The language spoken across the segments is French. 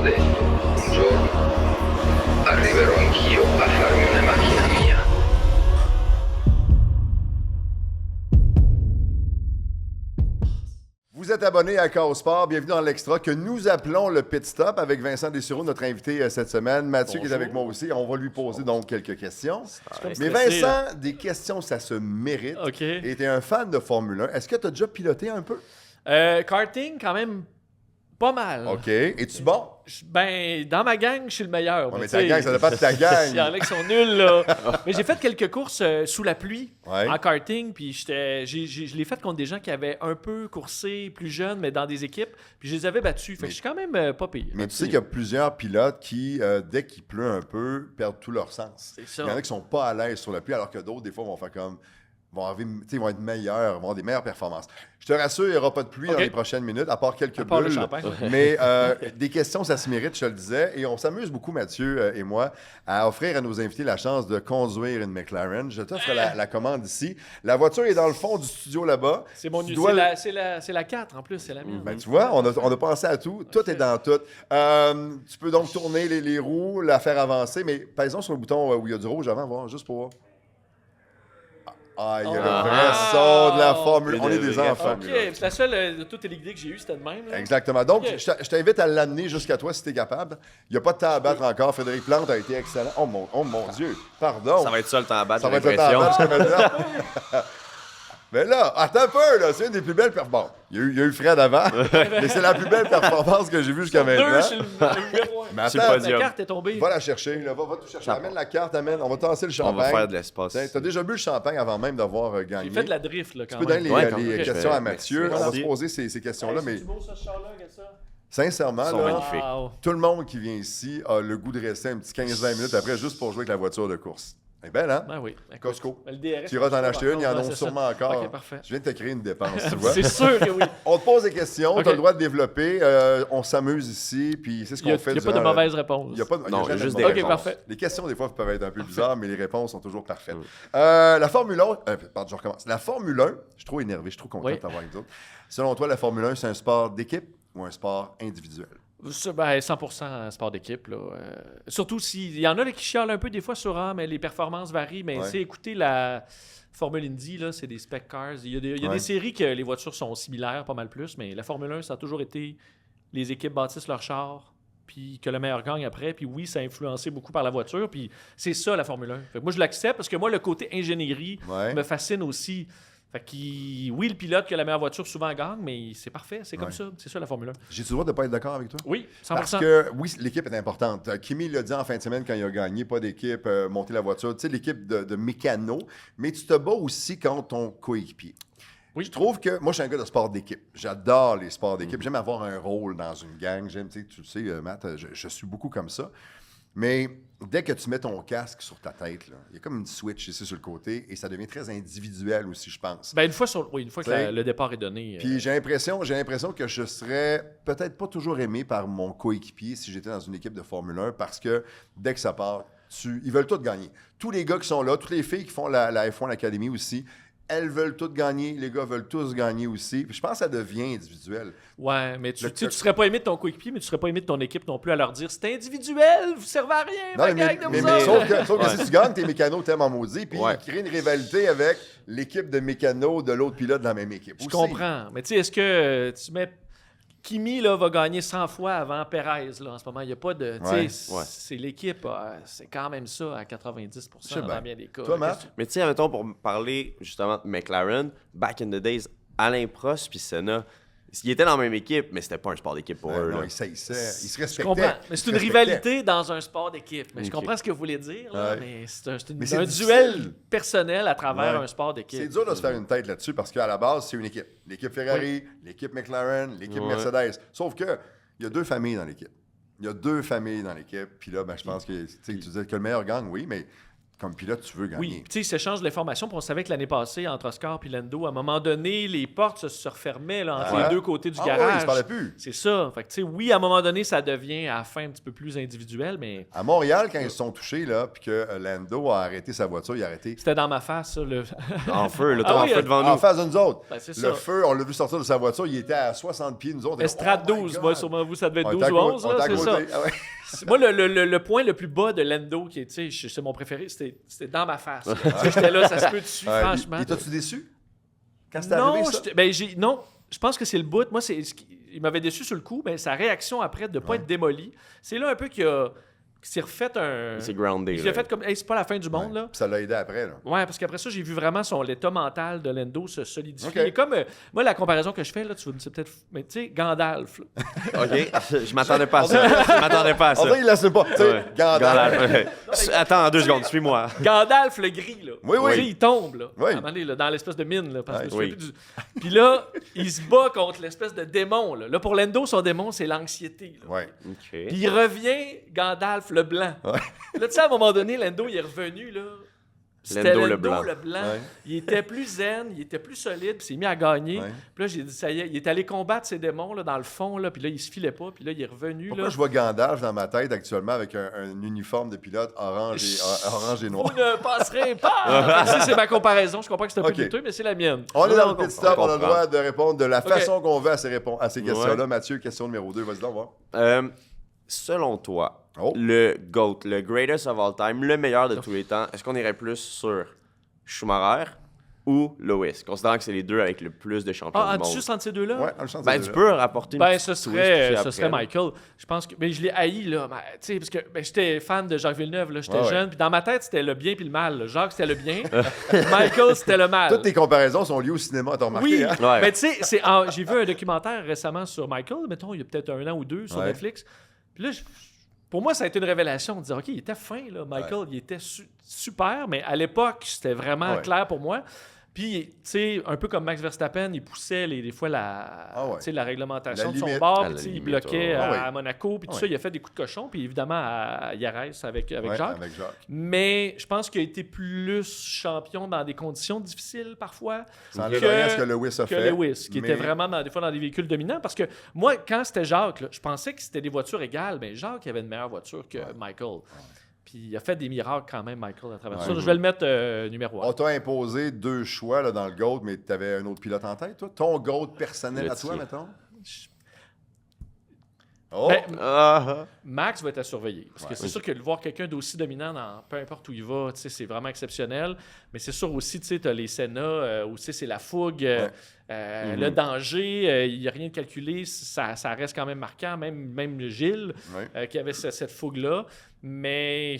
Buonanotte. Un giorno arriverò anch'io a farmi una macchina mia. Vous êtes abonné à Chaos Sport, bienvenue dans l'Extra que nous appelons le Pit Stop avec Vincent Dessureau, notre invité cette semaine. Mathieu qui est avec moi aussi, on va lui poser donc quelques questions. Mais Vincent, des questions, ça se mérite. OK. Et tu es un fan de Formule 1. Est-ce que tu as déjà piloté un peu? Karting, quand même, pas mal. OK. Es-tu bon? Ben, dans ma gang, je suis le meilleur. Ouais, mais tu ta sais, gang, ça dépend de ta gang. Il y en a qui sont nuls, là. Mais j'ai fait quelques courses sous la pluie Ouais. en karting, puis je l'ai fait contre des gens qui avaient un peu coursé plus jeunes, mais dans des équipes, puis je les avais battus. Fait que je suis quand même pas pire. Mais tu sais qu'il y a plusieurs pilotes qui, dès qu'il pleut un peu, perdent tout leur sens. C'est ça. Il y en a qui sont pas à l'aise sur la pluie, alors que d'autres, des fois, vont faire comme... Ils vont être meilleurs, vont avoir des meilleures performances. Je te rassure, il n'y aura pas de pluie dans les prochaines minutes, à part quelques À part le bulles. champagne. Mais des questions, ça se mérite, je te le disais. Et on s'amuse beaucoup, Mathieu et moi, à offrir à nos invités la chance de conduire une McLaren. Je t'offre la commande ici. La voiture est dans le fond du studio là-bas. C'est mon Tu c'est dois la 4 en plus, c'est la mienne. Ben, tu vois, on a pensé à tout. Tout est dans tout. Tu peux donc tourner les roues, la faire avancer, mais par exemple sur le bouton où il y a du rouge avant, voir, juste pour voir. Ah, il y a le vrai son de la Formule. On est des enfants. OK, c'est la seule de toutes les guides que j'ai eues, c'était de même. Là. Exactement. Donc, Ok. je t'invite à l'amener jusqu'à toi si tu es capable. Il n'y a pas de temps à battre encore. Frédéric Plante a été excellent. Oh mon Dieu. Pardon. Ça va être ça le temps à battre, Ça va j'ai être le temps à l'impression. battre jusqu'à maintenant. Mais là, attends un peu, là. C'est une des plus belles performances. Bon, il y a eu Fred avant, mais c'est la plus belle performance que j'ai vue jusqu'à maintenant. Deux, je suis le numéro 1. Mais Sur le attends, podium. La carte est tombée. va la chercher. Là. Va tout chercher. Amène la carte, amène. On va tasser le On champagne. va faire de l'espace. Tu as déjà bu le champagne avant même d'avoir gagné. J'ai fait de la drift, là, quand Tu peux donner même. les, Ouais, les ok, questions à merci. Mathieu. On va Merci. se poser ces questions-là, mais C'est beau, ça, ce char-là, regarde ça. sincèrement, Ils sont là, magnifiques. Wow. tout le monde qui vient ici a le goût de rester un petit 15-20 minutes après juste pour jouer avec la voiture de course. C'est belle, hein? Ben oui. Costco. Le DRS, Tu iras t'en acheter une, il y en Ouais, a c'est sûrement ça. encore. OK, parfait. Je viens de te créer une dépense, tu vois. C'est sûr que oui. On te pose des questions, Ok. tu as le droit de développer, on s'amuse ici, puis c'est ce Il n'y qu'on fait. a pas de durant mauvaise réponse. Il y a pas de... Non, il y a jamais juste de des mauvaise OK, réponses. parfait. Les questions, des fois, peuvent être un peu bizarres, mais les réponses sont toujours parfaites. La Formule 1... pardon, je recommence. La Formule 1, je suis trop énervé, je suis trop content Oui. de t'avoir avec nous autres. Selon toi, la Formule 1, c'est un sport d'équipe ou un sport individuel? Ben, 100% sport d'équipe. Là. Surtout s'il y en a là, qui chialent un peu des fois sur mais les performances varient. Mais Ouais. c'est écouter la Formule Indy, là, c'est des spec cars. Il y a Ouais. des séries que les voitures sont similaires, pas mal plus. Mais la Formule 1, ça a toujours été les équipes bâtissent leur char, puis que le meilleur gagne après. Puis oui, ça a influencé beaucoup par la voiture. Puis c'est ça, la Formule 1. Fait que moi, je l'accepte parce que moi, le côté ingénierie Ouais. me fascine aussi. Fait que, oui, le pilote qui a la meilleure voiture souvent gagne, mais c'est parfait. C'est comme Ouais. ça. C'est ça, la Formule 1. J'ai-tu le droit de ne pas être d'accord avec toi? Oui, 100%. Parce que, oui, l'équipe est importante. Kimi l'a dit en fin de semaine quand il a gagné, pas d'équipe, monter la voiture. Tu sais, l'équipe de mécano, mais tu te bats aussi contre ton coéquipier. Oui. Je trouve que, moi, je suis un gars de sport d'équipe. J'adore les sports d'équipe. J'aime avoir un rôle dans une gang. J'aime, tu sais, Matt, je suis beaucoup comme ça. Mais dès que tu mets ton casque sur ta tête, là, il y a comme une switch ici sur le côté et ça devient très individuel aussi, je pense. Ben, une fois que T'sais, le départ est donné. Puis j'ai l'impression que je serais peut-être pas toujours aimé par mon coéquipier si j'étais dans une équipe de Formule 1 parce que dès que ça part, ils veulent tous gagner. Tous les gars qui sont là, toutes les filles qui font la F1 Academy aussi, elles veulent toutes gagner, les gars veulent tous gagner aussi. Puis je pense que ça devient individuel. Ouais, mais tu Le- serais pas aimé de ton coéquipier, mais tu serais pas aimé de ton équipe non plus à leur dire c'est individuel, vous servez à rien, Non, ma mais, gang de mais- vous mais autres. sauf que si tu gagnes, tes mécanos t'aiment en maudit, puis Ouais. ils créent une rivalité avec l'équipe de mécanos de l'autre pilote de la même équipe. Je aussi. comprends. Mais tu sais, est-ce que tu mets. Kimi là, va gagner 100 fois avant Perez là, en ce moment. Il n'y a pas de. Tu sais, Ouais. c'est l'équipe, c'est quand même ça à 90% Je sais dans bien. bien des cas. Toi, Matt? Mais tu sais, admettons, pour parler justement de McLaren, back in the days, Alain Prost puis Senna, ils étaient dans la même équipe, mais c'était pas un sport d'équipe pour eux. Non, là. ils se Je respectaient. comprends. Mais c'est Ils une se rivalité dans un sport d'équipe. Mais je Ok. comprends ce que vous voulez dire, là, Ouais. mais c'est Mais c'est un difficile. duel personnel à travers Ouais. un sport d'équipe. C'est dur de se faire une tête là-dessus parce qu'à la base, c'est une équipe. L'équipe Ferrari, l'équipe McLaren, l'équipe Ouais. Mercedes. Sauf que il y a deux familles dans l'équipe. Il y a deux familles dans l'équipe. Puis là, ben, je pense que tu disais que le meilleur gagne, oui, mais comme pilote, tu veux gagner. Oui, tu sais, ils s'échangent de l'information. Puis on savait que l'année passée, entre Oscar et Lando, à un moment donné, les portes se refermaient là, entre les deux côtés du Ah oui, ils garage. se parlaient plus. C'est ça. Fait que, tu sais, oui, à un moment donné, ça devient à la fin un petit peu plus individuel, mais À Montréal, quand ils se sont touchés, là, puis que Lando a arrêté sa voiture, il a arrêté c'était dans ma face, ça. En feu, l'auto Ah en oui, feu devant en nous. face de nous autres. Ben, c'est Le ça. feu, on l'a vu sortir de sa voiture, il était à 60 pieds, nous autres. Estrade Oh my 12, God. moi, sûrement vous, ça devait être On 12 était à ou côté- 11, on là, était à c'est ça. côté. Ah ouais. Moi, le point le plus bas de Lando, qui est, tu sais, c'est mon préféré, c'était dans ma face. Tu sais, j'étais là, ça se peut dessus, Ouais, franchement. et t'as-tu déçu? Quand c'est Non, arrivé, ça? non, je pense que c'est le bout. Moi, il m'avait déçu sur le coup, mais sa réaction après de ne pas être démoli, c'est là un peu qu'il s'est refait un. C'est groundé. Il là. a fait comme, hey, c'est pas la fin du monde, là. Puis ça l'a aidé après, là. Ouais, parce qu'après ça, j'ai vu vraiment l'état mental de Lando se solidifier. Ok. Et comme, moi, la comparaison que je fais, là, tu vas me dire peut-être, mais tu sais, Gandalf, là. OK. Je m'attendais pas à ça. Je m'attendais pas à En ça. fait, il l'assume pas. Tu sais, Ouais. Gandalf. Ouais. Attends, 2 secondes, suis-moi. Gandalf le gris, là. Oui, oui. Tu sais, il tombe, là. Oui. À un moment donné, là, dans l'espèce de mine, là. Parce que je me Oui. souviens plus du- Puis là, il se bat contre l'espèce de démon, là. Là, pour Lando, son démon, c'est l'anxiété, là. Ouais. OK. Puis il revient, Gandalf le blanc. Ouais. Là, tu sais, à un moment donné, Lando, il est revenu, là. C'était Lando Lando le le blanc. blanc. Ouais. Il était plus zen, il était plus solide, puis il s'est mis à gagner. Ouais. Puis là, j'ai dit, ça y est, il est allé combattre ses démons, là, dans le fond, là. Puis là, il se filait pas, puis là, il est revenu, Pourquoi là. je vois Gandalf dans ma tête actuellement avec un uniforme de pilote orange et noir? Vous ne passerez pas! Ça, c'est ma comparaison. Je comprends que c'est un peu Ok. douteux, mais c'est la mienne. On est dans le comprend. pit stop, on a le comprend. droit de répondre de la Ok. façon qu'on veut à ces questions-là. Ouais. Mathieu, question numéro 2, vas-y, on va voir. Selon toi, Oh. le GOAT, le greatest of all time, le meilleur de tous les temps, est-ce qu'on irait plus sur Schumacher ou Lewis, considérant que c'est les deux avec le plus de champions Ah, du monde? juste entre ces deux-là? Ouais, on le chante Ben, tu peux rapporter une Ben, petite ce twist serait, puis ce après, serait là. Michael. Je pense que. Mais je l'ai haï, là. Tu sais, parce que j'étais fan de Jacques Villeneuve, là. J'étais Ouais, ouais. jeune. Puis dans ma tête, c'était le bien puis le mal. là. Jacques, c'était le bien. Michael, c'était le mal. Toutes tes comparaisons sont liées au cinéma, t'as remarqué, Oui, hein? Ouais. mais tu sais, j'ai vu un documentaire récemment sur Michael, mettons, il y a peut-être 1 an ou 2 sur Ouais. Netflix. Puis là, pour moi, ça a été une révélation de dire, OK, il était fin, là, Michael, il était super, mais à l'époque, c'était vraiment Ouais. clair pour moi. Puis, tu sais, un peu comme Max Verstappen, il poussait des fois ouais. tu sais, la réglementation La de son limite. bord, À puis la tu sais, il limite, bloquait ouais. à, Ah ouais. à Monaco, puis tout Ah ça, ouais. il a fait des coups de cochon, puis évidemment à Yarès avec Ouais, Jacques. avec Jacques. Mais je pense qu'il a été plus champion dans des conditions difficiles parfois Ça enlève rien à ce que Lewis a que fait. Lewis, qui mais- était vraiment des fois dans des véhicules dominants. Parce que moi, quand c'était Jacques, là, je pensais que c'était des voitures égales, mais Jacques avait une meilleure voiture que Michael. Puis il a fait des miracles quand même, Michael, à travers Ouais. ça. Je vais le mettre numéro 1. On t'a imposé 2 choix là, dans le GOAT, mais tu avais un autre pilote en tête, toi? Ton GOAT personnel Le à toi, tien. mettons? Oh! Ben, Ah, Max va être à surveiller. Parce que Ouais. c'est sûr que de voir quelqu'un d'aussi dominant dans peu importe où il va, tu sais, c'est vraiment exceptionnel. Mais c'est sûr aussi, tu sais, tu as les Senna, où tu sais, c'est la fougue, le danger, il n'y a rien de calculé, ça reste quand même marquant. Même Gilles, Ouais. qui avait cette fougue-là. Mais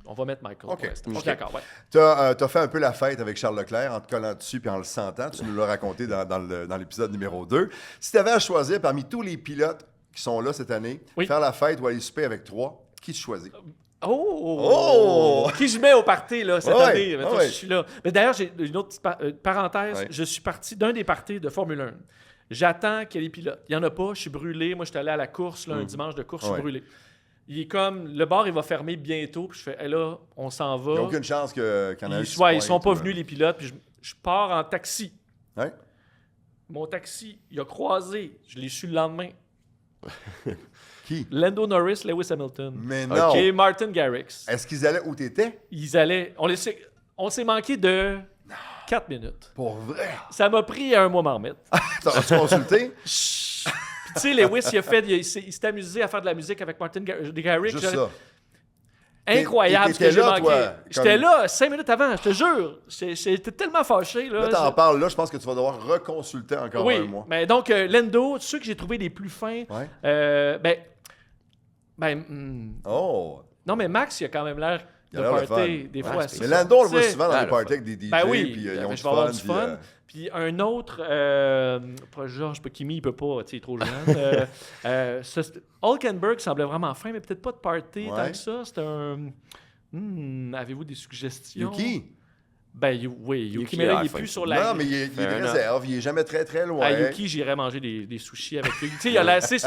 on va mettre Michael. Ok. pour l'instant. Je suis Ok. d'accord, ouais. T'as fait un peu la fête avec Charles Leclerc en te collant dessus puis en le sentant. Tu nous l'as raconté dans l'épisode numéro 2. Si tu avais à choisir parmi tous les pilotes qui sont là cette année, Oui. faire la fête ou aller souper avec 3, qui tu choisis? Oh! Qui je mets au party là, cette Ouais, année? Mettons, ouais. je suis là. Mais d'ailleurs, j'ai une autre petite parenthèse. Ouais. Je suis parti d'un des parties de Formule 1. J'attends qu'il y ait les pilotes. Il n'y en a pas, je suis brûlé. Moi, je suis allé à la course, là, un dimanche de course, je Ouais. suis brûlé. Il est comme, le bar, il va fermer bientôt. Puis je fais, hey, là, on s'en va. Il n'y a aucune chance qu'il y en ait un qui se Ouais, ils pointe, sont pas ou, venus, les pilotes. Puis je pars en taxi. Ouais. Mon taxi, il a croisé. Je l'ai su le lendemain. Qui? Lando Norris, Lewis Hamilton. Mais non! Et Martin Garrix. Est-ce qu'ils allaient où t'étais? Ils allaient. On s'est manqué de 4 minutes. Pour vrai? Ça m'a pris un mois m'en remettre. T'as-tu consulté? Puis tu sais, Lewis, il s'est amusé à faire de la musique avec Martin Garrix. Juste ça. Incroyable ce que T'étais j'ai là, manqué. toi, J'étais comme- là 5 minutes avant, je te jure. J'étais tellement fâché. Là, t'en parles là, je pense que tu vas devoir reconsulter encore Oui, un mois. mais donc, Lando, ceux que j'ai trouvé les plus fins, Ouais. Oh! non, mais Max, il a quand même l'air Il de a l'air le party fun. des Ouais, fois. c'est Mais ça. Lando, on le voit Tu sais, souvent dans ah, les le parties fun. avec des DJ, Ben oui, puis ils ont je du vais avoir fun. du puis, fun. Puis un autre, pas Georges, pas Kimi, il peut pas, tu sais, il est trop jeune. Hulkenberg semblait vraiment fin, mais peut-être pas de party Ouais. tant que ça. C'était un... avez-vous des suggestions? Yuki? Ben, oui, Yuki, Yuki, mais là, à la il est fin. plus sur la... Non, mais il est de un an. réserve. Il est jamais très, très loin. À Yuki, j'irais manger des sushis avec lui. Tu sais, il a l'air, c'est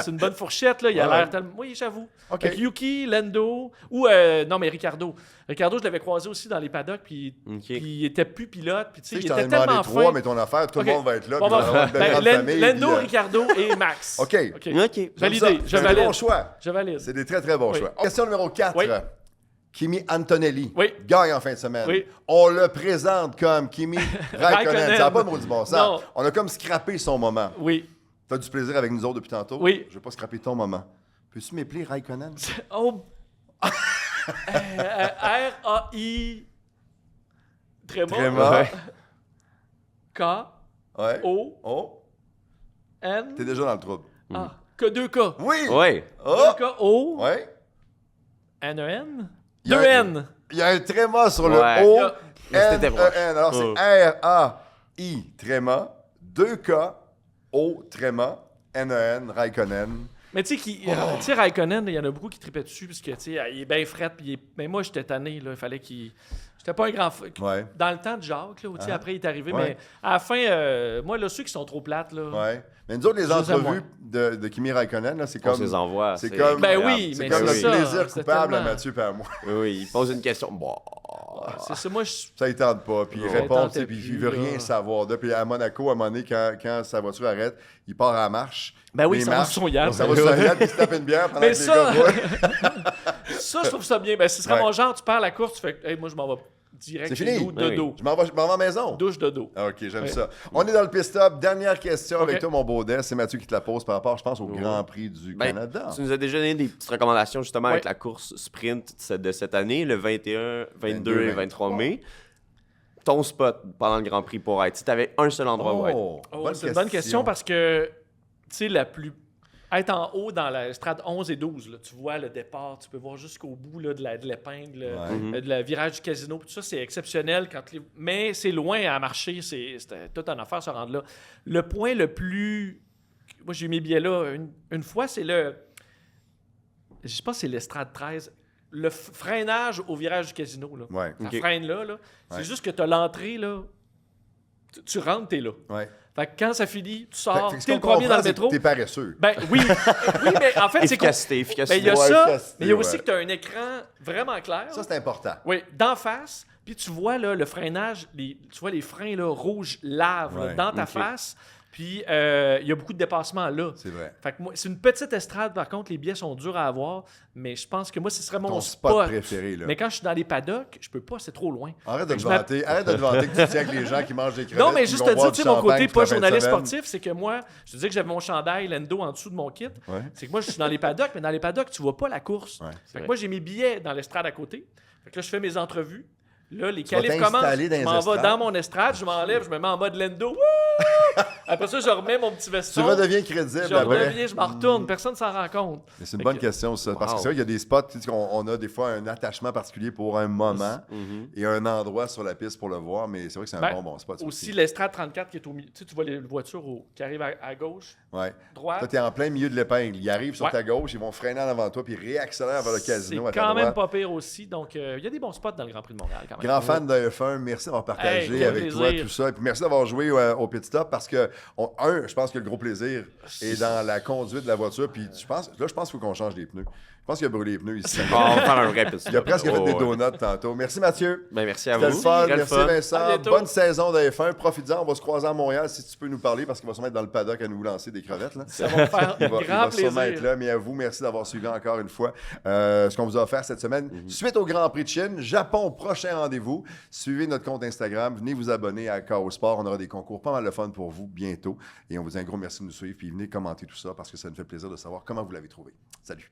une bonne fourchette, là. Il a Ouais. l'air tellement... Oui, j'avoue. OK. Avec Yuki, Lando, ou... non, mais Ricardo. Ricardo, je l'avais croisé aussi dans les paddocks, puis OK. il était plus pilote, puis tu sais, Tu sais, il je t'en ai était demandé tellement 3, fin. mais ton affaire, tout OK. le monde va être là. Bon, puis on va avoir une belle grande famille, Lando, puis, Ricardo et Max. OK. OK. OK. Validé. Je C'est des valide. bons choix. Je valide. C'est des très, très bons Oui. choix. Question numéro 4. Oui. Kimi Antonelli Oui. gagne en fin de semaine. Oui. On le présente comme Kimi Raikkonen. Raikkonen. Ça n'a pas de maudit bon Non. sens. On a comme scrappé son moment. Oui. T'as du plaisir avec nous autres depuis tantôt? Oui. Je vais pas scraper ton moment. Peux-tu m'épeler Raikkonen? Oh. R-A-I... Tréma. Tréma. Ouais. Ouais. K-O-N... Oh, t'es déjà dans le trouble. Ah, K-2-K. Oui! Ouais. Oh! K-O... Ouais. N-E-N? Il y a 2-N. Il y a un tréma sur le Ouais. O. Mais c'était proche. N-E-N. Alors, c'est Oh. R-A-I, tréma, 2K, O, tréma, N-E-N, Raikkonen. Mais tu sais, Raikkonen, il y en a beaucoup qui tripaient dessus, parce que, tu sais, il est bien fret, puis mais moi, j'étais tanné, là, il fallait qu'il... J'étais pas un grand... Ouais. Dans le temps de Jacques, là, où, tu sais, après, il est arrivé, Ouais. mais à la fin, moi, là, ceux qui sont trop plates, là... Ouais. Mais nous autres, les Je les aime entrevues de Kimi Raikkonen, là, c'est On comme. se les envoie. C'est comme. Ben incroyable. oui, C'est mais comme c'est le ça, plaisir c'est coupable à tellement- Mathieu et à moi. Oui, il pose une question. Bon. C'est ça, moi, je... Ça, il tente pas. Puis il Ouais. répond, Il tu sais, puis tentait il veut plus, rien là. savoir. Puis à Monaco, à un moment donné, quand sa voiture arrête, il part à la marche. Ben oui, Puis il ça va marche. sur son yacht. Ça va sur son yacht, puis il se tape une bière pendant Mais que ça- les gars roulent. Ça, je trouve ça bien. Ben, ce serait Ouais. mon genre, tu perds la course, tu fais, hey, moi, je m'en vais direct C'est chez fini. nous, Oui. dodo. Je m'en vais à la maison. Douche dodo. Ah, OK, j'aime Ouais. ça. On est dans le pit-stop. Dernière question avec OK. toi, mon Baudet. C'est Mathieu qui te la pose par rapport, je pense, au Grand Prix du Ben, Canada. Tu nous as déjà donné des petites recommandations justement Ouais. avec la course sprint de cette année, le 21, 22 et 23 mai. Ton spot pendant le Grand Prix pour être, si tu avais un seul endroit où être. Oh, c'est une bonne question parce que, tu sais, être en haut dans la strate 11 et 12, là, tu vois le départ, tu peux voir jusqu'au bout là, de l'épingle, Ouais. de la virage du casino, tout ça, c'est exceptionnel. Mais c'est loin à marcher, c'était toute une affaire se rendre là. Le point le plus... Moi, j'ai eu mes billets là une fois, c'est le... Je pense que c'est l'estrade 13. Le freinage au virage du casino, là. Ouais. Ça Ok. freine là. C'est Ouais. juste que tu as l'entrée, là. Tu rentres, t'es là. Ouais. Fait que quand ça finit, tu Fait- sors, fait que ce t'es le qu'on premier dans comprend, le c'est que métro. T'es paresseux. Ben oui, oui, mais en fait, c'est qu'on... Efficacité, Ben, efficacité. il y a Ouais, ça, efficacité, mais il y a aussi ouais. que tu as un écran vraiment clair. Ça, c'est important. Oui, d'en face, puis tu vois là, le freinage, tu vois les freins là, rouges lave là, Ouais, dans ta ok. face, puis il y a beaucoup de dépassements là. C'est vrai. Fait que moi, c'est une petite estrade, par contre, les billets sont durs à avoir, mais je pense que moi, ce serait mon Ton spot préféré, là. Mais quand je suis dans les paddocks, je peux pas, c'est trop loin. Arrête de Fait te que je vanter. Arrête de te vanter que tu tiens avec les gens qui mangent des crevettes. Non, mais puis juste qui te vont boire dire, tu du sais, mon côté champagne pas toute la fin de journaliste semaine. sportif, c'est que moi, je te disais que j'avais mon chandail Lendo en dessous de mon kit. Ouais. C'est que moi, je suis dans les paddocks, mais dans les paddocks, tu vois pas la course. Ouais. Fait que moi, j'ai mes billets dans l'estrade à côté. Fait que là, je fais mes entrevues. Là, les vas qualifs commencent. t'installer dans Je les m'en vais estrades. dans mon estrade, je m'enlève, je me mets en mode Lendo. Wouh! Après ça, je remets mon petit Tu veston. redeviens crédible Je après. reviens, je m'en retourne. Personne s'en rend compte. Mais c'est une Fait bonne que- question, ça. Parce que Wow. c'est vrai qu'il y a des spots, tu sais, on a des fois un attachement particulier pour un moment Mhm. et un endroit sur la piste pour le voir, mais c'est vrai que c'est un Ben, bon spot. ça Aussi, l'estrade 34 qui est au milieu. Tu sais, tu vois les voitures qui arrivent à gauche, Ouais. droite. Toi, t'es en plein milieu de l'épingle. Ils arrivent sur Ouais. ta gauche, ils vont freiner en avant de toi, puis ils réaccélèrent vers le C'est casino à ta quand même droite. pas pire aussi. Donc, il y a des bons spots dans le Grand Prix de Montréal quand même. Grand fan de F1, merci d'avoir partagé Hey, quel avec toi plaisir. tout ça. Et puis merci d'avoir joué au pit stop parce que, je pense que le gros plaisir est dans la conduite de la voiture. Puis je pense qu'il faut qu'on change les pneus. Je pense qu'il a brûlé les pneus ici. On va faire un vrai pit stop. Il a presque fait Oh, des ouais. donuts tantôt. Merci Mathieu. Ben, merci à C'était vous. le fun. Très Merci fun. Vincent. À bientôt. Bonne saison de F1. Profite-en. On va se croiser à Montréal si tu peux nous parler parce qu'il va sûrement être dans le paddock à nous lancer des crevettes. Là. Ça va me faire Il un va, il grand va sûrement être plaisir. là, mais à vous, merci d'avoir suivi encore une fois ce qu'on vous a offert cette semaine. Suite au Grand Prix de Chine, Japon, prochain rendez-vous. Suivez notre compte Instagram, venez vous abonner à Chaos Sport. On aura des concours pas mal de fun pour vous bientôt. Et on vous dit un gros merci de nous suivre, puis venez commenter tout ça parce que ça nous fait plaisir de savoir comment vous l'avez trouvé. Salut!